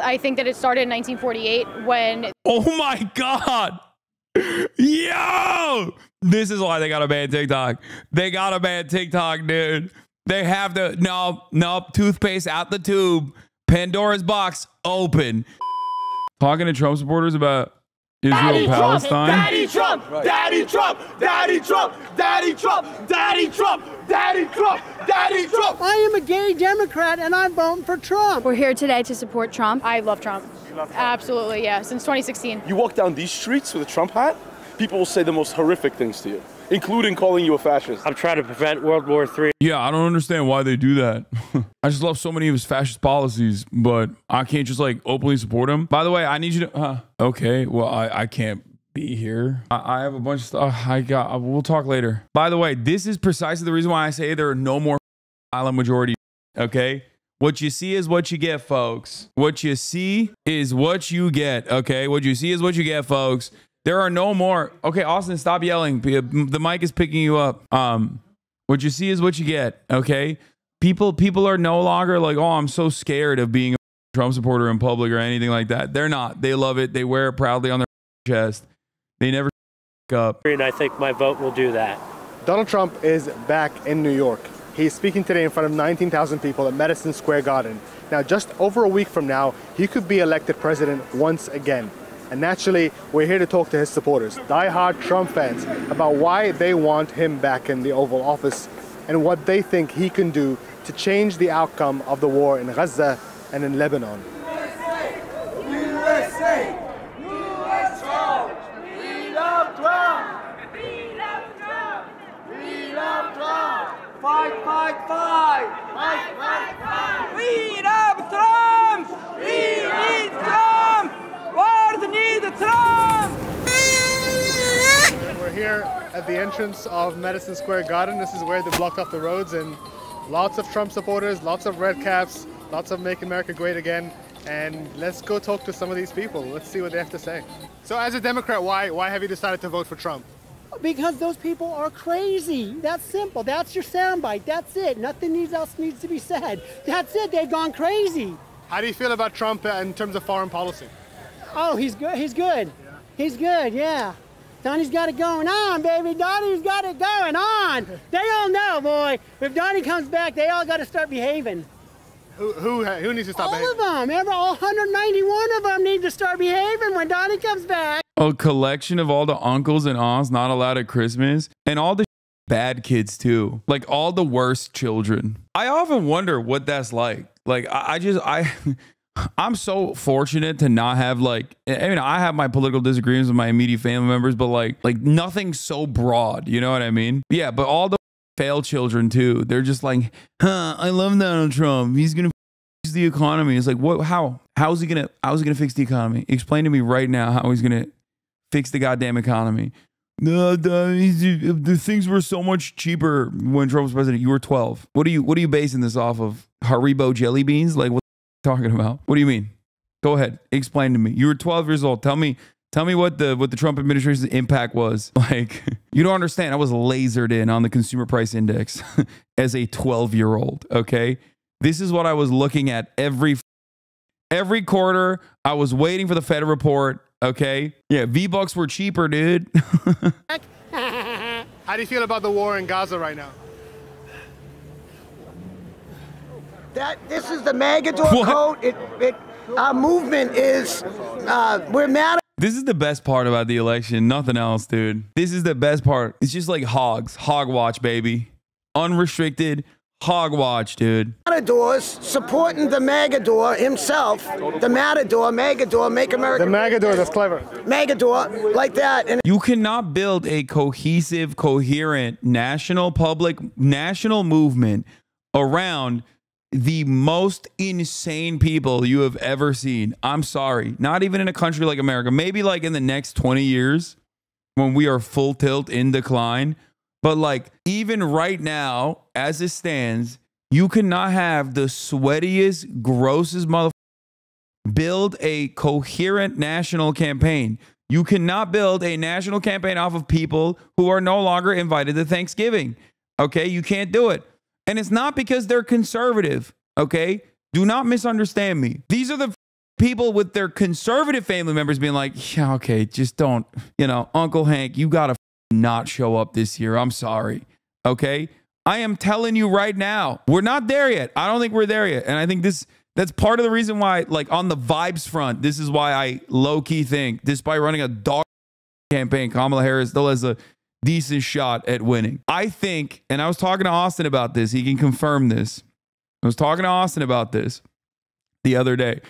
I think that it started in 1948 when... Oh my God. Yo! This is why they got to ban TikTok. They got to ban TikTok, dude. They have to... No, toothpaste out the tube. Pandora's box open. Talking to Trump supporters about Israel, Palestine. Daddy Trump! Daddy Trump! Daddy Trump! Daddy Trump! Daddy Trump! Daddy Trump! Daddy Trump! I am a gay Democrat and I'm voting for Trump. We're here today to support Trump. I love Trump. You love Trump? Absolutely, yeah. Since 2016. You walk down these streets with a Trump hat, people will say the most horrific things to you, including calling you a fascist. I'm trying to prevent World War III. Yeah, I don't understand why they do that. I just love so many of his fascist policies, but I can't just like openly support him. By the way, I need you to... okay, well, I can't be here. I have a bunch of stuff we'll talk later. By the way, this is precisely the reason why I say there are no more silent majority, okay? What you see is what you get, folks. What you see is what you get, okay? What you see is what you get, folks. There are no more... Okay, Austin, stop yelling. The mic is picking you up. What you see is what you get, okay? People are no longer like, oh, I'm so scared of being a Trump supporter in public or anything like that. They're not. They love it. They wear it proudly on their chest. They never up. And I think my vote will do that. Donald Trump is back in New York. He's speaking today in front of 19,000 people at Madison Square Garden. Now, just over a week from now, he could be elected president once again. And naturally, we're here to talk to his supporters, die-hard Trump fans, about why they want him back in the Oval Office and what they think he can do to change the outcome of the war in Gaza and in Lebanon. USA! USA! USA! We love Trump! We love Trump! We love Trump! Fight, fight, fight! Fight, fight, fight! We love Trump! We need Trump! World needs Trump! We're here at the entrance of Madison Square Garden. This is where they blocked off the roads, and lots of Trump supporters, lots of red caps, lots of Make America Great Again. And let's go talk to some of these people. Let's see what they have to say. So as a Democrat, why have you decided to vote for Trump? Because those people are crazy. That's simple. That's your soundbite. That's it. Nothing else needs to be said. That's it. They've gone crazy. How do you feel about Trump in terms of foreign policy? Oh, he's good. He's good. Yeah. He's good, yeah. Donnie's got it going on, baby. Donnie's got it going on. They all know, boy. If Donnie comes back, they all got to start behaving. Who needs to stop behaving? All of them. All 191 of them need to start behaving when Donnie comes back. A collection of all the uncles and aunts not allowed at Christmas, and all the bad kids too, like all the worst children. I often wonder what that's like. Like I'm so fortunate to not have like, I mean, I have my political disagreements with my immediate family members, but like nothing so broad, you know what I mean? Yeah, but all the failed children too, they're just like, I love Donald Trump. He's gonna fix the economy. It's like, what? How's he gonna fix the economy? Explain to me right now how he's gonna fix the goddamn economy. The things were so much cheaper when Trump was president. You were 12. What are you basing this off of? Haribo jelly beans? Like, what are you talking about? What do you mean? Go ahead, explain to me. You were 12 years old. Tell me what the Trump administration's impact was. Like, you don't understand. I was lasered in on the consumer price index as a 12-year-old. Okay, this is what I was looking at every quarter. I was waiting for the Fed report. Okay. Yeah, V-Bucks were cheaper, dude. How do you feel about the war in Gaza right now? This is the Magador code. Our movement is, we're mad. This is the best part about the election. Nothing else, dude. This is the best part. It's just like hogs. Hogwatch, baby. Unrestricted Hogwatch, dude. Matadors supporting the Magador himself. The Matador, Magador, Make America. The Magador, that's clever. Magador, like that. And you cannot build a cohesive, coherent national movement around the most insane people you have ever seen. I'm sorry. Not even in a country like America. Maybe like in the next 20 years when we are full tilt in decline. But like even right now, as it stands, you cannot have the sweatiest, grossest motherfucker build a coherent national campaign. You cannot build a national campaign off of people who are no longer invited to Thanksgiving. Okay, you can't do it. And it's not because they're conservative. Okay, do not misunderstand me. These are the people with their conservative family members being like, yeah, okay, just don't, you know, Uncle Hank, you got to not show up this year. I'm sorry. Okay. I am telling you right now, we're not there yet. I don't think we're there yet. And I think that's part of the reason why, like on the vibes front, this is why I low key think, despite running a dog campaign, Kamala Harris still has a decent shot at winning. I think, and I was talking to Austin about this. He can confirm this. I was talking to Austin about this the other day.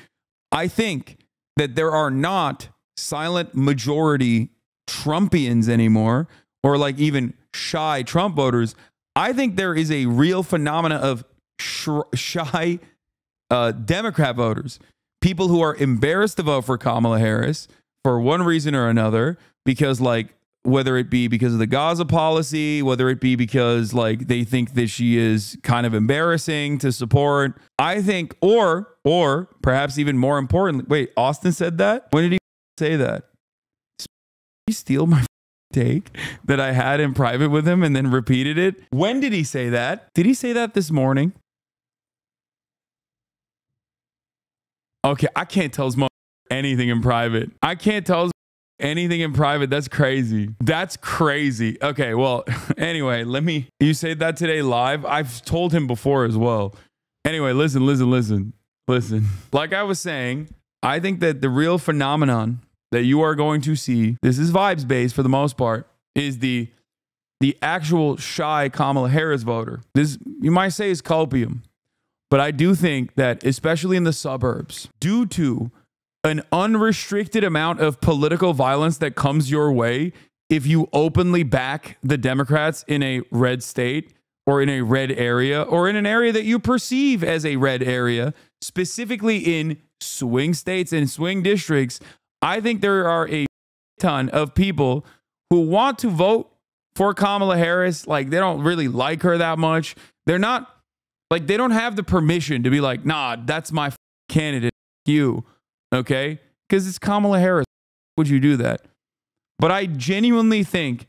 I think that there are not silent majority Trumpians anymore, or like even shy Trump voters. I think there is a real phenomena of shy Democrat voters, people who are embarrassed to vote for Kamala Harris for one reason or another, because like, whether it be because of the Gaza policy, whether it be because like they think that she is kind of embarrassing to support. I think, or perhaps even more importantly, wait, Austin said that? When did he say that? Did he steal my take that I had in private with him and then repeated it? When did he say that? Did he say that this morning? Okay, I can't tell his mother anything in private. I can't tell his anything in private. That's crazy. That's crazy. Okay, well, anyway, you say that today live? I've told him before as well. Anyway, listen. Like I was saying, I think that the real phenomenon that you are going to see, this is vibes based for the most part, is the actual shy Kamala Harris voter. This, you might say, is copium. But I do think that, especially in the suburbs, due to an unrestricted amount of political violence that comes your way if you openly back the Democrats in a red state or in a red area or in an area that you perceive as a red area, specifically in swing states and swing districts. I think there are a ton of people who want to vote for Kamala Harris. Like, they don't really like her that much. They're not, like, they don't have the permission to be like, nah, that's my candidate. You. Okay? Because it's Kamala Harris. Would you do that? But I genuinely think,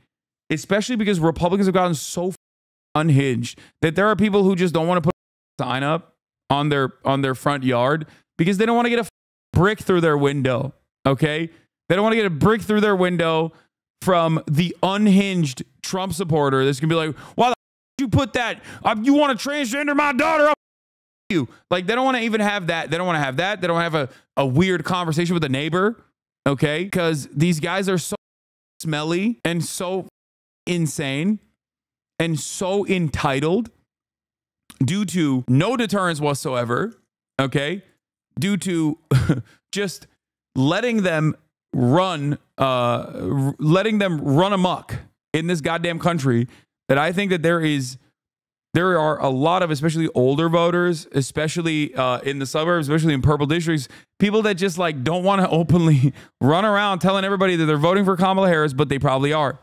especially because Republicans have gotten so unhinged, that there are people who just don't want to put a sign up on their front yard because they don't want to get a brick through their window. Okay? They don't want to get a brick through their window from the unhinged Trump supporter that's going to be like, why the you put that? You want to transgender my daughter? You. Like, they don't want to even have that. They don't want to have that. They don't have a weird conversation with a neighbor. Okay? Because these guys are so smelly and so insane and so entitled due to no deterrence whatsoever. Okay? Due to just letting them run amok in this goddamn country, that I think that there are a lot of, especially older voters, especially in the suburbs, especially in purple districts, people that just like don't want to openly run around telling everybody that they're voting for Kamala Harris, but they probably are.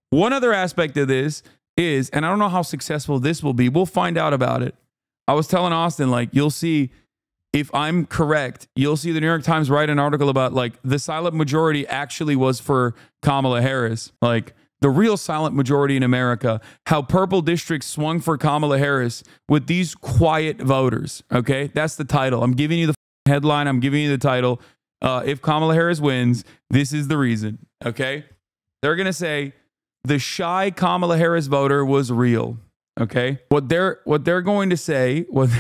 One other aspect of this is, and I don't know how successful this will be, we'll find out about it. I was telling Austin, like, you'll see, if I'm correct, you'll see the New York Times write an article about like the silent majority actually was for Kamala Harris. Like, the real silent majority in America, how purple districts swung for Kamala Harris with these quiet voters. Okay, that's the title. I'm giving you the headline. I'm giving you the title. If Kamala Harris wins, this is the reason. Okay, they're gonna say the shy Kamala Harris voter was real. Okay, what they're going to say, what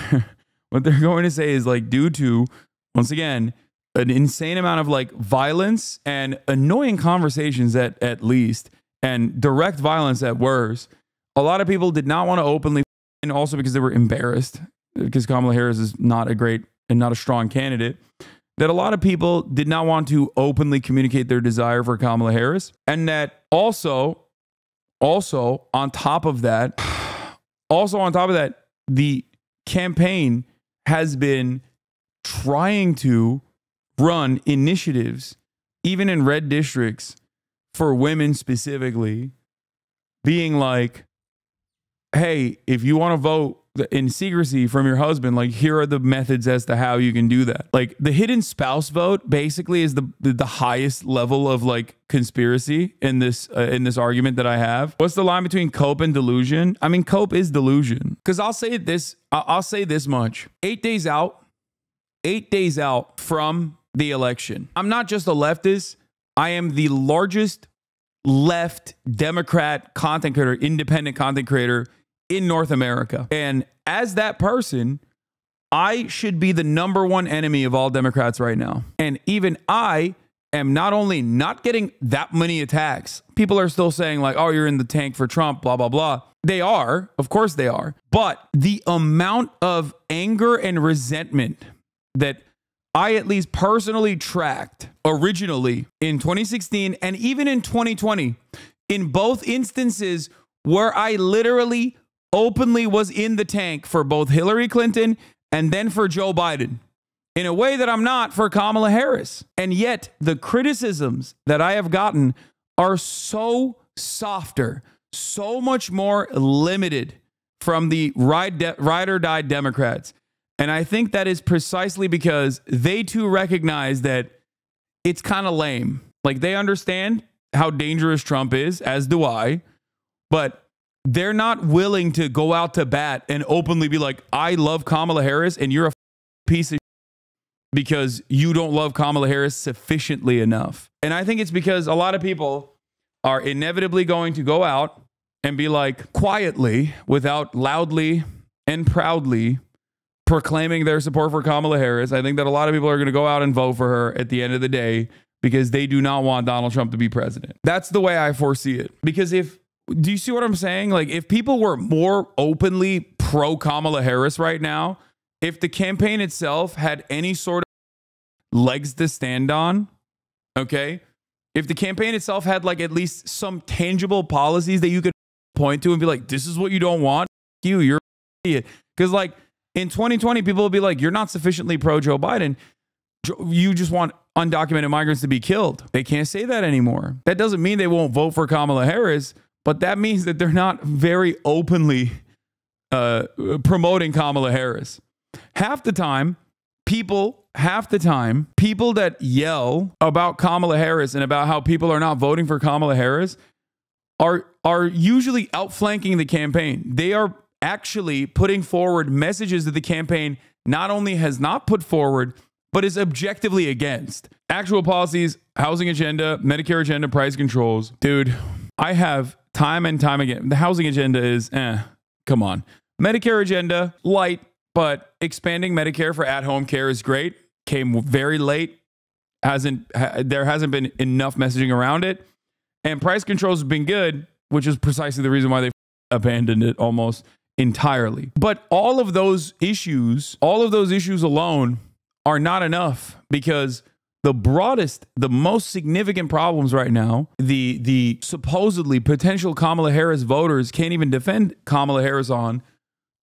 they're going to say is like, due to, once again, an insane amount of like violence and annoying conversations at least, and direct violence at worst, a lot of people did not want to openly, and also because they were embarrassed because Kamala Harris is not a great and not a strong candidate, that a lot of people did not want to openly communicate their desire for Kamala Harris. And that also on top of that, the campaign has been trying to run initiatives, even in red districts, for women specifically, being like, hey, if you want to vote in secrecy from your husband, like, here are the methods as to how you can do that. Like, the hidden spouse vote basically is the highest level of like conspiracy in this argument that I have. What's the line between cope and delusion? I mean, cope is delusion. Because I'll say this much: 8 days out from the election. I'm not just a leftist. I am the largest left Democrat content creator, independent content creator in North America. And as that person, I should be the #1 enemy of all Democrats right now. And even I am not only not getting that many attacks, people are still saying like, oh, you're in the tank for Trump, blah, blah, blah. They are. Of course they are. But the amount of anger and resentment that I at least personally tracked originally in 2016 and even in 2020, in both instances where I literally openly was in the tank for both Hillary Clinton and then for Joe Biden, in a way that I'm not for Kamala Harris. And yet the criticisms that I have gotten are so softer, so much more limited from the ride or die Democrats. And I think that is precisely because they too recognize that it's kind of lame. Like, they understand how dangerous Trump is, as do I, but they're not willing to go out to bat and openly be like, I love Kamala Harris and you're a piece of because you don't love Kamala Harris sufficiently enough. And I think it's because a lot of people are inevitably going to go out and be like, quietly, without loudly and proudly proclaiming their support for Kamala Harris. I think that a lot of people are going to go out and vote for her at the end of the day because they do not want Donald Trump to be president. That's the way I foresee it. Because do you see what I'm saying? Like, if people were more openly pro Kamala Harris right now, if the campaign itself had any sort of legs to stand on, okay? If the campaign itself had like at least some tangible policies that you could point to and be like, this is what you don't want, you're an idiot. Because like in 2020, people will be like, you're not sufficiently pro Joe Biden. You just want undocumented migrants to be killed. They can't say that anymore. That doesn't mean they won't vote for Kamala Harris, but that means that they're not very openly promoting Kamala Harris. Half the time, people that yell about Kamala Harris and about how people are not voting for Kamala Harris are usually outflanking the campaign. They are actually putting forward messages that the campaign not only has not put forward, but is objectively against. Actual policies, housing agenda, Medicare agenda, price controls. Dude, I have time and time again. The housing agenda is, come on. Medicare agenda, light, but expanding Medicare for at-home care is great. Came very late. There hasn't been enough messaging around it. And price controls have been good, which is precisely the reason why they abandoned it almost entirely. But all of those issues alone are not enough, because the broadest, the most significant problems right now, the supposedly potential Kamala Harris voters can't even defend Kamala Harris on,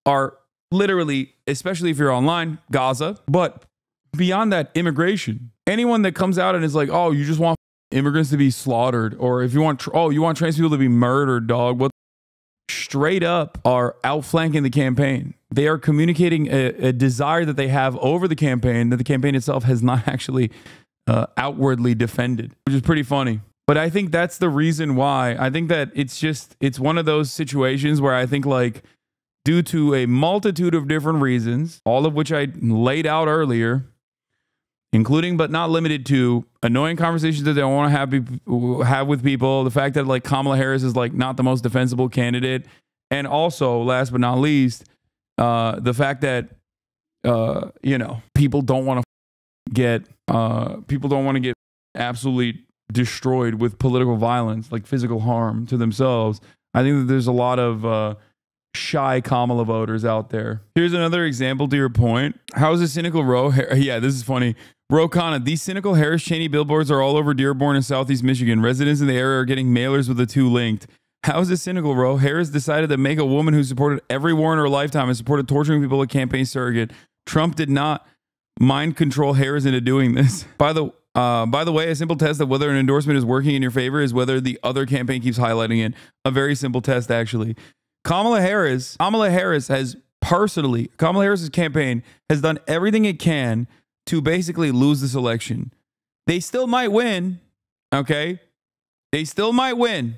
are literally, especially if you're online, Gaza. But beyond that, immigration. Anyone that comes out and is like, oh, you just want immigrants to be slaughtered, or if you want, you want trans people to be murdered, dog. What? Straight up are outflanking the campaign. They are communicating a desire that they have over the campaign that the campaign itself has not actually outwardly defended, which is pretty funny. But I think that's the reason why. I think that it's one of those situations where I think, like, due to a multitude of different reasons, all of which I laid out earlier, including but not limited to annoying conversations that they don't want to have with people, the fact that like Kamala Harris is like not the most defensible candidate, and also last but not least, the fact that people don't want to get absolutely destroyed with political violence, like physical harm to themselves. I think that there's a lot of shy Kamala voters out there. Here's another example to your point. How is a cynical row? Yeah, this is funny. Rokana, these cynical Harris Cheney billboards are all over Dearborn and Southeast Michigan. Residents in the area are getting mailers with the two linked. How is this cynical, bro? Harris decided to make a woman who supported every war in her lifetime and supported torturing people a campaign surrogate. Trump did not mind control Harris into doing this. By the way, a simple test of whether an endorsement is working in your favor is whether the other campaign keeps highlighting it. A very simple test, actually. Kamala Harris's campaign has done everything it can to basically lose this election. They still might win, okay? They still might win.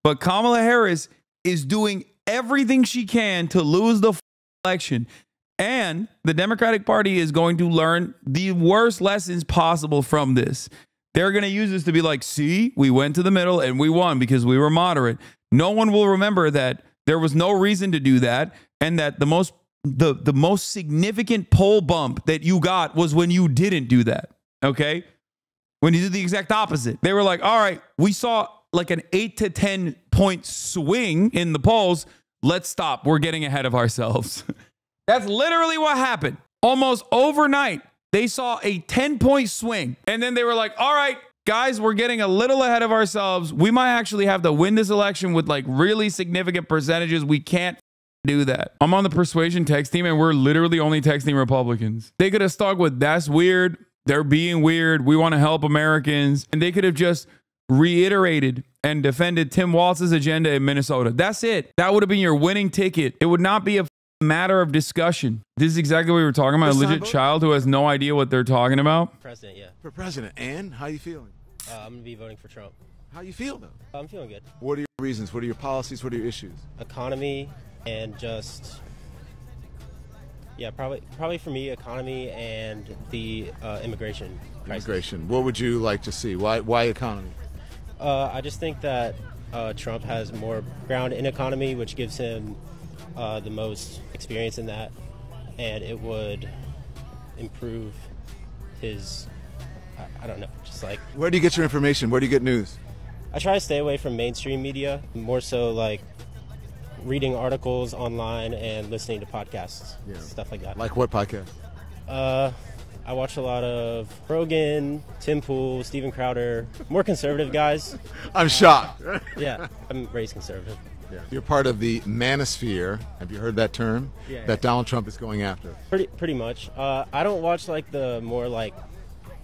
But Kamala Harris is doing everything she can to lose the election. And the Democratic Party is going to learn the worst lessons possible from this. They're going to use this to be like, see, we went to the middle and we won because we were moderate. No one will remember that there was no reason to do that, and that the most significant poll bump that you got was when you didn't do that, okay? When you did the exact opposite. They were like, all right, we saw like an 8 to 10 point swing in the polls. Let's stop. We're getting ahead of ourselves. That's literally what happened. Almost overnight, they saw a 10-point swing. And then they were like, all right, guys, we're getting a little ahead of ourselves. We might actually have to win this election with like really significant percentages. We can't do that. I'm on the persuasion text team and we're literally only texting Republicans. They could have stuck with that's weird. They're being weird. We want to help Americans. And they could have just reiterated and defended Tim Walz's agenda in Minnesota. That's it. That would have been your winning ticket. It would not be a matter of discussion. This is exactly what we were talking about. A legit child who has no idea what they're talking about. President, yeah. For president. And how you feeling? I'm going to be voting for Trump. How you feel, though? I'm feeling good. What are your reasons? What are your policies? What are your issues? Economy and just, yeah, probably for me, economy and the immigration crisis. Immigration. What would you like to see? Why economy? I just think that Trump has more ground in economy, which gives him the most experience in that, and it would improve his, I don't know, just like... Where do you get your information? Where do you get news? I try to stay away from mainstream media, more so like reading articles online and listening to podcasts, stuff like that. Like what podcast? I watch a lot of Rogan, Tim Pool, Steven Crowder, more conservative guys. I'm shocked. Yeah, I'm raised conservative. Yeah. You're part of the manosphere. Have you heard that term? Yeah. That Donald Trump is going after. Pretty much. I don't watch like the more like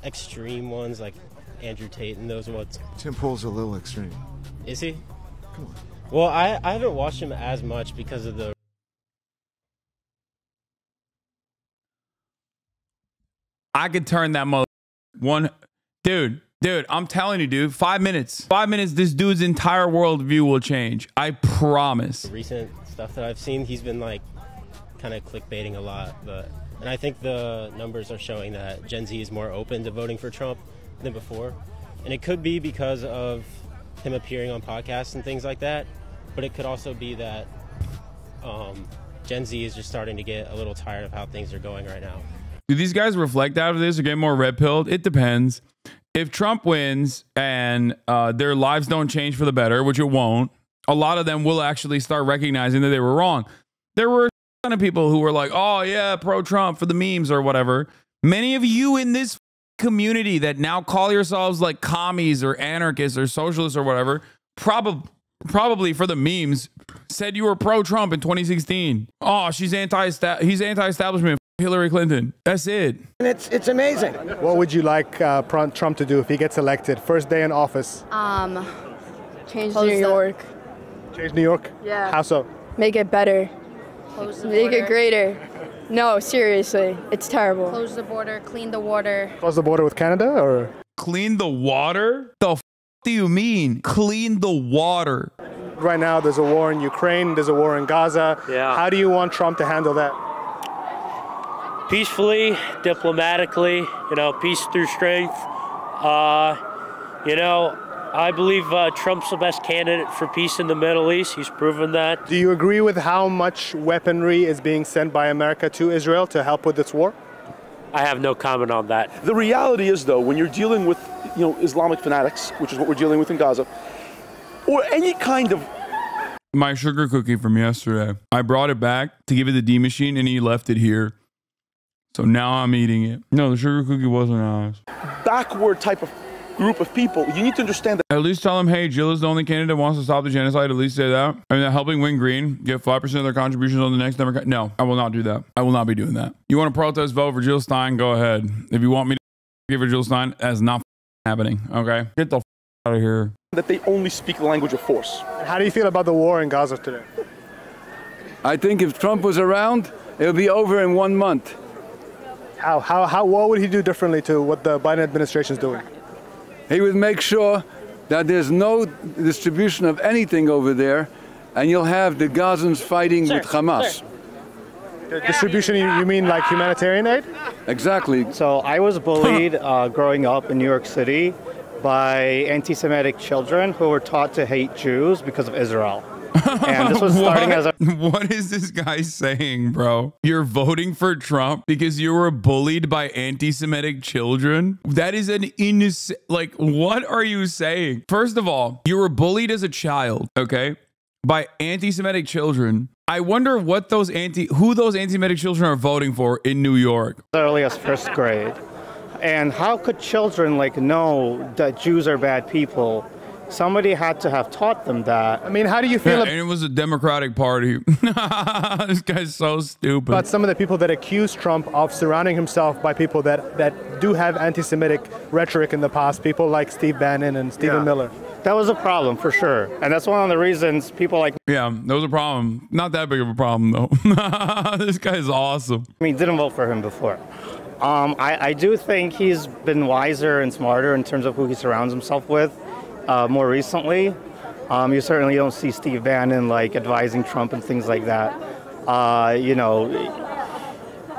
extreme ones, like Andrew Tate and those ones. Tim Pool's a little extreme. Is he? Come on. Well, I haven't watched him as much because of the... I could turn that mother one. Dude, I'm telling you, dude, 5 minutes. 5 minutes, this dude's entire worldview will change. I promise. The recent stuff that I've seen, he's been like kind of clickbaiting a lot. And I think the numbers are showing that Gen Z is more open to voting for Trump than before. And it could be because of him appearing on podcasts and things like that. But it could also be that Gen Z is just starting to get a little tired of how things are going right now. Do these guys reflect out of this or get more red-pilled? It depends. If Trump wins and their lives don't change for the better, which it won't, a lot of them will actually start recognizing that they were wrong. There were a ton of people who were like, oh, yeah, pro-Trump for the memes or whatever. Many of you in this community that now call yourselves like commies or anarchists or socialists or whatever, probably for the memes, said you were pro-Trump in 2016. Oh, he's anti-establishment. Hillary Clinton. That's it. And it's amazing. What would you like Trump to do if he gets elected? First day in office. Change New York. Change New York? Yeah. How so? Make it better. Close the Make border. it greater. No, seriously. It's terrible. Close the border, clean the water. Close the border with Canada, or? Clean the water? The f do you mean? Clean the water. Right now, there's a war in Ukraine. There's a war in Gaza. Yeah. How do you want Trump to handle that? Peacefully, diplomatically, peace through strength. I believe Trump's the best candidate for peace in the Middle East. He's proven that. Do you agree with how much weaponry is being sent by America to Israel to help with this war? I have no comment on that. The reality is, though, when you're dealing with, Islamic fanatics, which is what we're dealing with in Gaza, or any kind of... My sugar cookie from yesterday. I brought it back to give it the D machine and he left it here. So now I'm eating it. No, the sugar cookie wasn't nice. backward type of group of people, you need to understand that. At least tell them, hey, Jill is the only candidate that wants to stop the genocide. At least say that. I mean, helping Win Green get 5% of their contributions on the next Democrat. No, I will not do that. I will not be doing that. You want to protest, vote for Jill Stein? Go ahead. If you want me to give her Jill Stein, that's not happening. Okay, get the out of here. That they only speak the language of force. How do you feel about the war in Gaza today? I think if Trump was around, it would be over in 1 month. What would he do differently to what the Biden administration is doing? He would make sure that there's no distribution of anything over there, and you'll have the Gazans fighting with Hamas. The distribution, you mean like humanitarian aid? Exactly. So I was bullied growing up in New York City by anti-Semitic children who were taught to hate Jews because of Israel. And this was starting as a... What is this guy saying, bro? You're voting for Trump because you were bullied by anti-Semitic children? That is an innocent... Like, what are you saying? First of all, you were bullied as a child, okay? By anti-Semitic children. I wonder what who those anti-Semitic children are voting for in New York. As early as first grade. And how could children like know that Jews are bad people? Somebody had to have taught them that. I mean, how do you feel? And it was a Democratic Party. This guy's so stupid. About some of the people that accuse Trump of surrounding himself by people that do have anti-Semitic rhetoric in the past, people like Steve Bannon and Stephen Miller. That was a problem for sure. And that's one of the reasons people like... Yeah, that was a problem. Not that big of a problem, though. This guy's awesome. I mean, didn't vote for him before. I do think he's been wiser and smarter in terms of who he surrounds himself with more recently. You certainly don't see Steve Bannon like advising Trump and things like that. You know,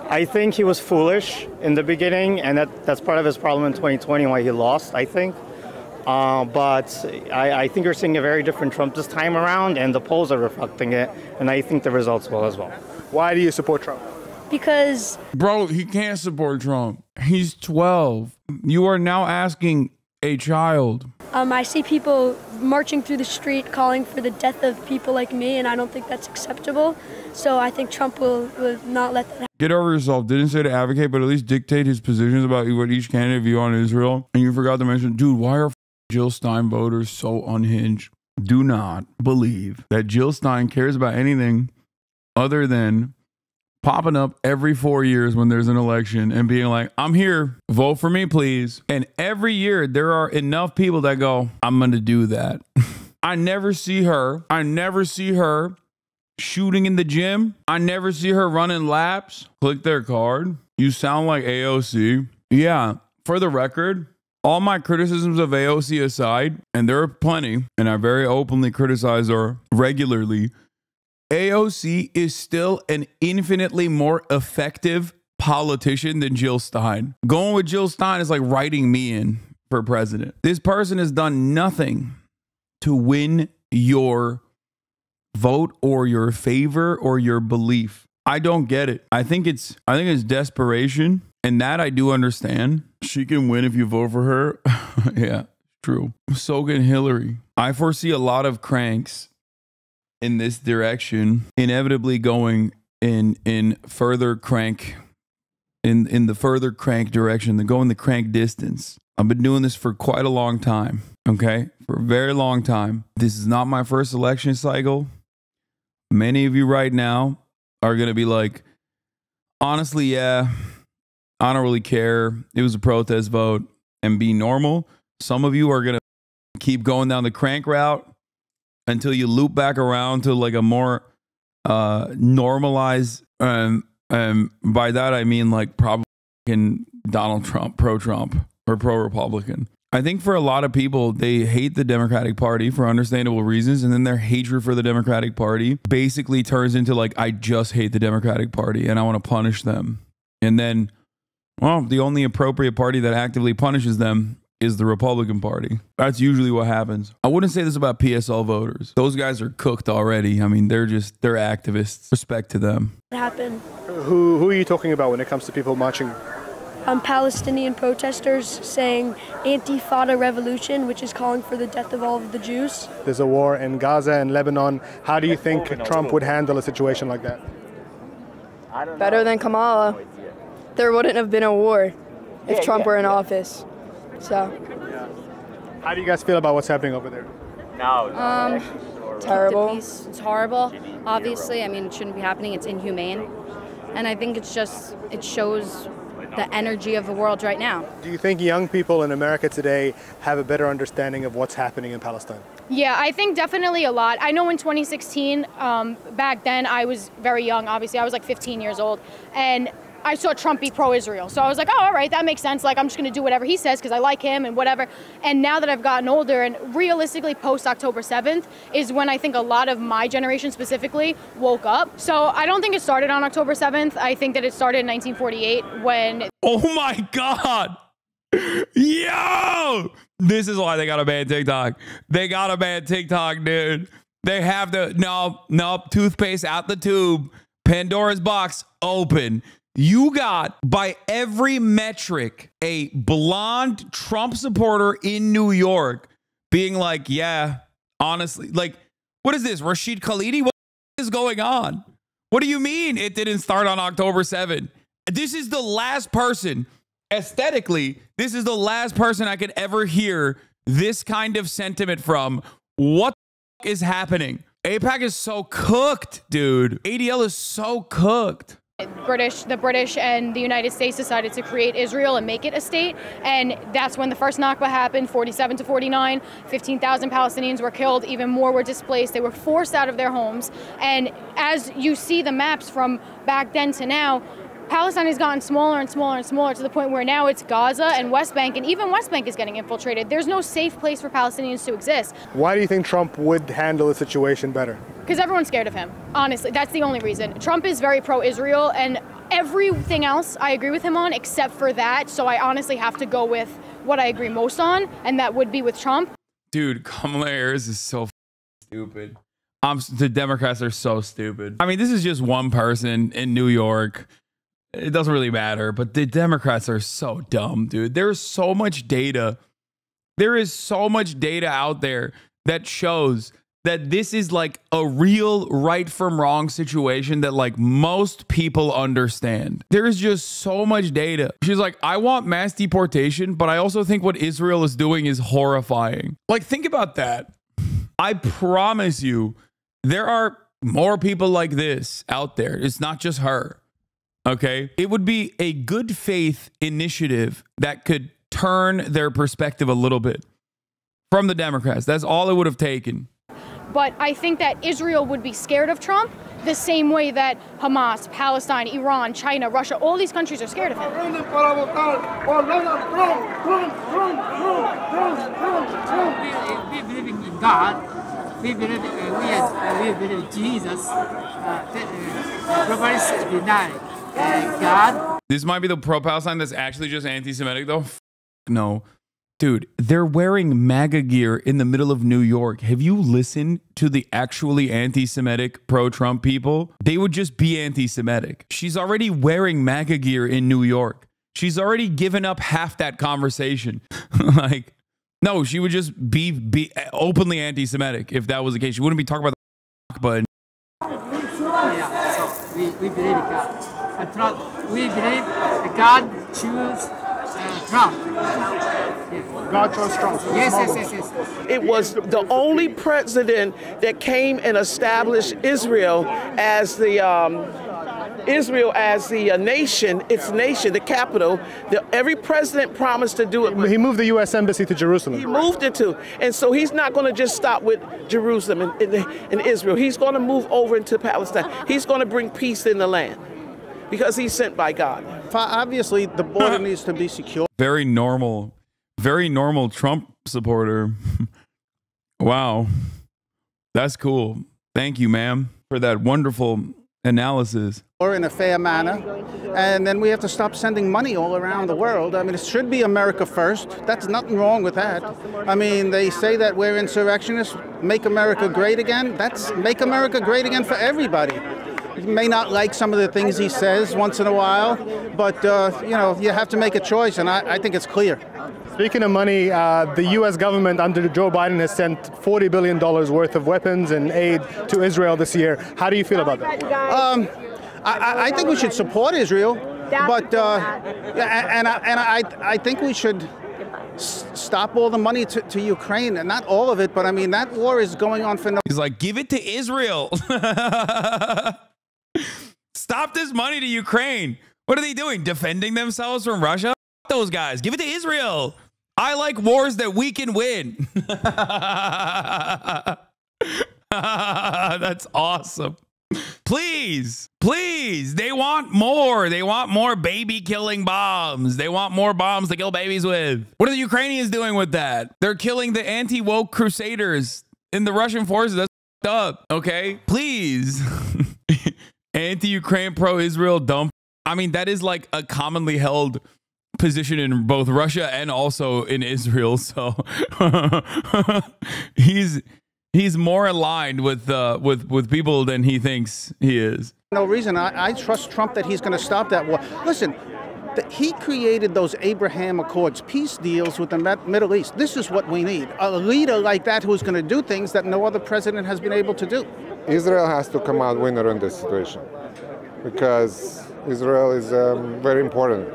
I think he was foolish in the beginning, and that's part of his problem in 2020 why he lost, I think. But I think you're seeing a very different Trump this time around, and the polls are reflecting it, and I think the results will as well. Why do you support Trump? Because... Bro, he can't support Trump. He's 12. You are now asking a child. I see people marching through the street calling for the death of people like me, and I don't think that's acceptable. So I think Trump will not let that happen. Get over yourself. Didn't say to advocate, but at least dictate his positions about what each candidate view on Israel. And you forgot to mention, dude, why are Jill Stein voters so unhinged? Do not believe that Jill Stein cares about anything other than popping up every 4 years when there's an election and being like, I'm here, vote for me, please. And every year there are enough people that go, I'm going to do that. I never see her shooting in the gym. I never see her running laps. Click their card. You sound like AOC. Yeah, for the record, all my criticisms of AOC aside, and there are plenty, and I very openly criticize her regularly, AOC is still an infinitely more effective politician than Jill Stein. Going with Jill Stein is like writing me in for president. This person has done nothing to win your vote or your favor or your belief. I don't get it. I think it's desperation, and that I do understand. She can win if you vote for her. Yeah, true. So can Hillary. I foresee a lot of cranks in this direction, inevitably going in further crank, in the further crank direction, go in the crank distance. I've been doing this for quite a long time, okay? For a very long time. This is not my first election cycle. Many of you right now are going to be like, honestly, yeah, I don't really care. It was a protest vote, and be normal. Some of you are going to keep going down the crank route until you loop back around to like a more normalized, by that I mean like probably Donald Trump, pro-Trump or pro-Republican. I think for a lot of people, they hate the Democratic Party for understandable reasons, and then their hatred for the Democratic Party basically turns into like, I just hate the Democratic Party and I want to punish them. And then, well, the only appropriate party that actively punishes them is the Republican Party. That's usually what happens. I wouldn't say this about PSL voters. Those guys are cooked already. I mean, they're activists. Respect to them. What happened? Who are you talking about when it comes to people marching? Palestinian protesters saying Antifada revolution, which is calling for the death of all of the Jews. There's a war in Gaza and Lebanon. How do you think Trump would handle a situation like that? Better than Kamala. There wouldn't have been a war if Trump were in office. So. How do you guys feel about what's happening over there? Terrible. It's horrible. Obviously, I mean, it shouldn't be happening. It's inhumane. And I think it shows the energy of the world right now. Do you think young people in America today have a better understanding of what's happening in Palestine? Yeah, I think definitely a lot. I know in 2016, back then I was very young, obviously. I was like 15 years old. And I saw Trump be pro-Israel. So I was like, oh, all right, that makes sense. Like, I'm just going to do whatever he says because I like him and whatever. And now that I've gotten older, and realistically post-October 7th is when I think a lot of my generation specifically woke up. So I don't think it started on October 7th. I think that it started in 1948 when... Oh my God. Yo! This is why they got to ban TikTok. They got to ban TikTok, dude. They have to... No, toothpaste out the tube. Pandora's box open. You got, by every metric, a blonde Trump supporter in New York being like, yeah, honestly, like, what is this, Rashid Khalidi? What is going on? What do you mean it didn't start on October 7th? This is the last person, aesthetically, this is the last person I could ever hear this kind of sentiment from. What the is happening? AIPAC is so cooked, dude. ADL is so cooked. The British and the United States decided to create Israel and make it a state. And that's when the first Nakba happened, 47 to 49. 15,000 Palestinians were killed. Even more were displaced. They were forced out of their homes. And as you see the maps from back then to now, Palestine has gotten smaller and smaller and smaller to the point where now it's Gaza and West Bank, and even West Bank is getting infiltrated. There's no safe place for Palestinians to exist. Why do you think Trump would handle the situation better? Because everyone's scared of him. Honestly, that's the only reason. Trump is very pro-Israel, and everything else I agree with him on except for that. So I honestly have to go with what I agree most on, and that would be with Trump. Dude, Kamala Harris is so stupid. The Democrats are so stupid. I mean, this is just one person in New York. It doesn't really matter, but the Democrats are so dumb, dude. There's so much data. There is so much data out there that shows that this is like a real right from wrong situation that like most people understand. There is just so much data. She's like, I want mass deportation, but I also think what Israel is doing is horrifying. Like, think about that. I promise you, there are more people like this out there. It's not just her. Okay, it would be a good faith initiative that could turn their perspective a little bit from the Democrats. That's all it would have taken. But I think that Israel would be scared of Trump the same way that Hamas, Palestine, Iran, China, Russia, all these countries are scared of him. We believe in God. We believe in Jesus. Nobody deny God. This might be the pro-Palestine that's actually just anti-Semitic, though. No. Dude, they're wearing MAGA gear in the middle of New York. Have you listened to the actually anti-Semitic pro-Trump people? They would just be anti-Semitic. She's already wearing MAGA gear in New York. She's already given up half that conversation. Like, no, she would just be openly anti-Semitic if that was the case. She wouldn't be talking about the but. Yeah, so we believe in God. We believe that God choose Trump. God chose Trump. Yes. It was the only president that came and established Israel as the nation, its nation, the capital. Every president promised to do it. He moved the U.S. Embassy to Jerusalem. He moved it to. And so he's not going to just stop with Jerusalem and Israel. He's going to move over into Palestine. He's going to bring peace in the land because he's sent by God. Obviously, the border needs to be secure. Very normal Trump supporter. Wow. That's cool. Thank you, ma'am, for that wonderful analysis. Or in a fair manner, and then we have to stop sending money all around the world. I mean, it should be America first. That's nothing wrong with that. I mean, they say that we're insurrectionists, make America great again. That's make America great again for everybody. You may not like some of the things he says once in a while, but you know, you have to make a choice, and I think it's clear. Speaking of money, the U.S. government under Joe Biden has sent $40 billion worth of weapons and aid to Israel this year. How do you feel about that? I think we should support Israel, but I think we should stop all the money to Ukraine, and not all of it, but I mean, that war is going on for no... He's like, give it to Israel. Stop this money to Ukraine. What are they doing? Defending themselves from Russia? Those guys. Give it to Israel. I like wars that we can win. That's awesome. Please, please. They want more. They want more baby killing bombs. They want more bombs to kill babies with. What are the Ukrainians doing with that? They're killing the anti-woke crusaders in the Russian forces. That's up. Okay, please. Anti-Ukraine, pro-Israel dump. I mean, that is like a commonly held position in both Russia and also in Israel. So he's more aligned with people than he thinks he is. No reason. I trust Trump that he's going to stop that war. Listen, he created those Abraham Accords peace deals with the Middle East. This is what we need. A leader like that who's going to do things that no other president has been able to do. Israel has to come out winner in this situation because Israel is very important.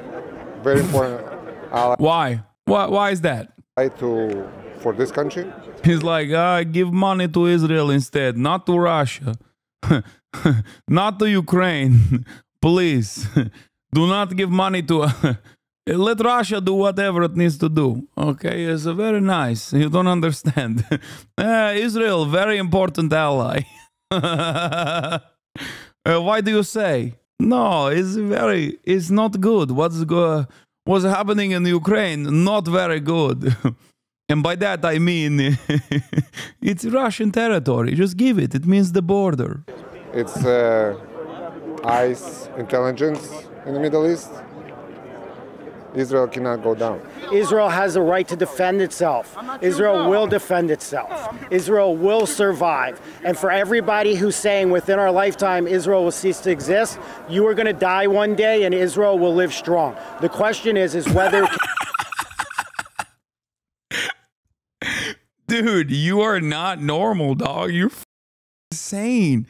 Very important ally. Why? Why is that? For this country? He's like, give money to Israel instead, not to Russia, not to Ukraine. Please, do not give money to... let Russia do whatever it needs to do. Okay, it's very nice. You don't understand. Israel, very important ally. Why do you say? No, it's not good. What's happening in Ukraine? Not very good. And by that I mean, it's Russian territory. Just give it. It means the border. It's ICE intelligence in the Middle East. Israel cannot go down. Israel has a right to defend itself. Israel will defend itself. Israel will survive. And for everybody who's saying within our lifetime Israel will cease to exist, you are going to die one day and Israel will live strong. The question is whether... Dude, you are not normal, dog. You're insane.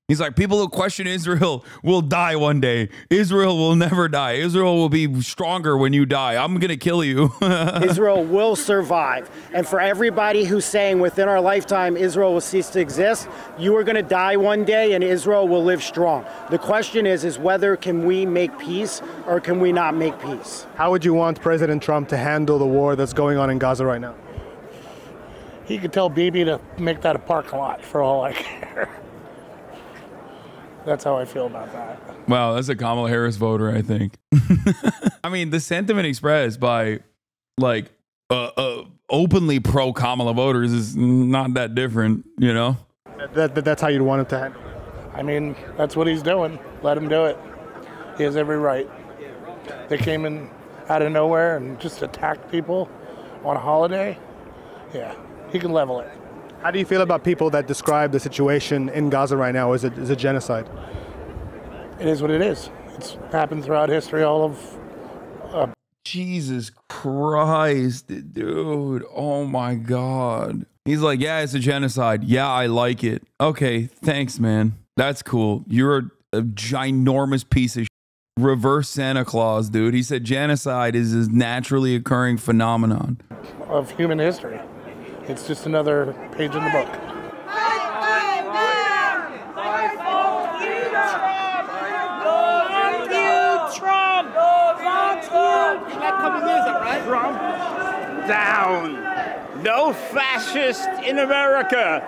He's like, people who question Israel will die one day. Israel will never die. Israel will be stronger when you die. I'm going to kill you. Israel will survive. And for everybody who's saying within our lifetime Israel will cease to exist, you are going to die one day and Israel will live strong. The question is whether can we make peace or can we not make peace? How would you want President Trump to handle the war that's going on in Gaza right now? He could tell Bibi to make that a parking lot for all I care. That's how I feel about that. Wow, that's a Kamala Harris voter, I think. I mean, the sentiment expressed by like openly pro-Kamala voters is not that different, you know? That's how you'd want him to handle it. I mean, that's what he's doing. Let him do it. He has every right. They came in out of nowhere and just attacked people on a holiday. Yeah, he can level it. How do you feel about people that describe the situation in Gaza right now as a genocide? It is what it is. It's happened throughout history, all of... Jesus Christ, dude. Oh, my God. He's like, yeah, it's a genocide. Yeah, I like it. Okay, thanks, man. That's cool. You're a ginormous piece of shit. Reverse Santa Claus, dude. He said genocide is a naturally occurring phenomenon. Of human history. It's just another page in the book. Trump down. No fascist in America.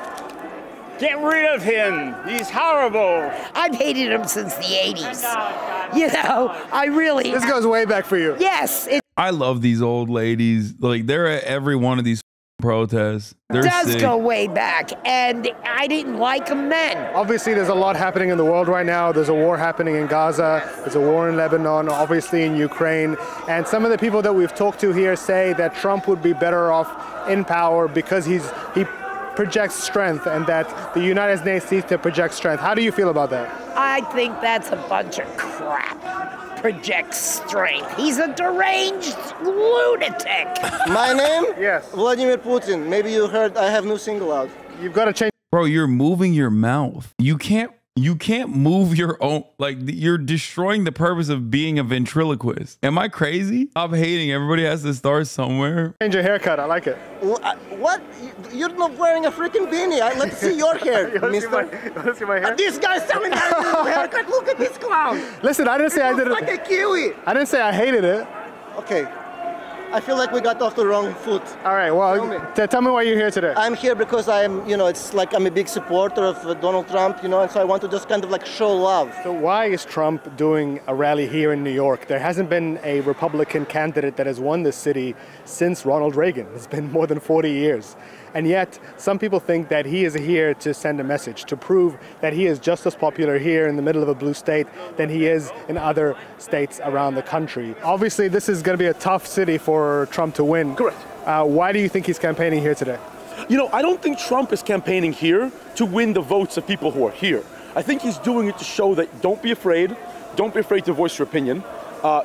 Get rid of him. He's horrible. I've hated him since the 80s. You know, I really... This goes way back for you. Yes. I love these old ladies. Like, they're at every one of these protests. They're does sick. go way back, and I didn't like them then. Obviously, there's a lot happening in the world right now. There's a war happening in Gaza. There's a war in Lebanon, obviously in Ukraine. And some of the people that we've talked to here say that Trump would be better off in power because he projects strength and that the United States needs to project strength. How do you feel about that? I think that's a bunch of crap. Projects strength. He's a deranged lunatic. My name? Yes. Vladimir Putin. Maybe you heard I have new single out. You've got to change. Bro, you're moving your mouth. You can't move your own, like, you're destroying the purpose of being a ventriloquist. Am I crazy? Stop hating. Everybody has to start somewhere. Change your haircut. I like it. What? You're not wearing a freaking beanie. Let's see your hair, mister. You want to see my hair? This guy's telling me I have a haircut. Look at this clown. Listen, I didn't say I did it. Like a kiwi. I didn't say I hated it. Okay. I feel like we got off the wrong foot. All right, well, tell me why you're here today. I'm here because it's like I'm a big supporter of Donald Trump, and so I want to just kind of like show love. So why is Trump doing a rally here in New York? There hasn't been a Republican candidate that has won this city since Ronald Reagan. It's been more than 40 years. And yet, some people think that he is here to send a message, to prove that he is just as popular here in the middle of a blue state than he is in other states around the country. Obviously, this is going to be a tough city for Trump to win. Correct. Why do you think he's campaigning here today? I don't think Trump is campaigning here to win the votes of people who are here. I think he's doing it to show that don't be afraid to voice your opinion.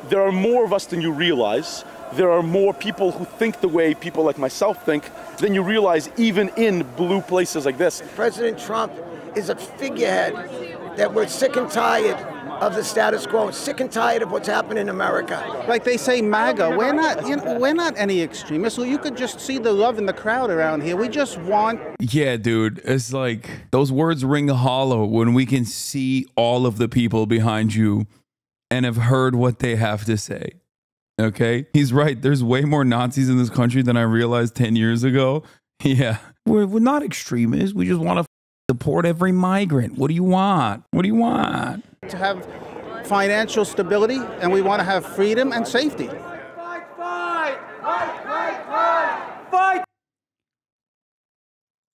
There are more of us than you realize. There are more people who think the way people like myself think than you realize, even in blue places like this. President Trump is a figurehead that we're sick and tired of the status quo, sick and tired of what's happened in America. Like they say MAGA, we're not any extremists. So you could just see the love in the crowd around here. We just want... Yeah, dude, it's like those words ring hollow when we can see all of the people behind you and have heard what they have to say. Okay, he's right. There's way more Nazis in this country than I realized 10 years ago. Yeah, we're not extremists. We just want to deport every migrant. What do you want? What do you want? To have financial stability, and we want to have freedom and safety.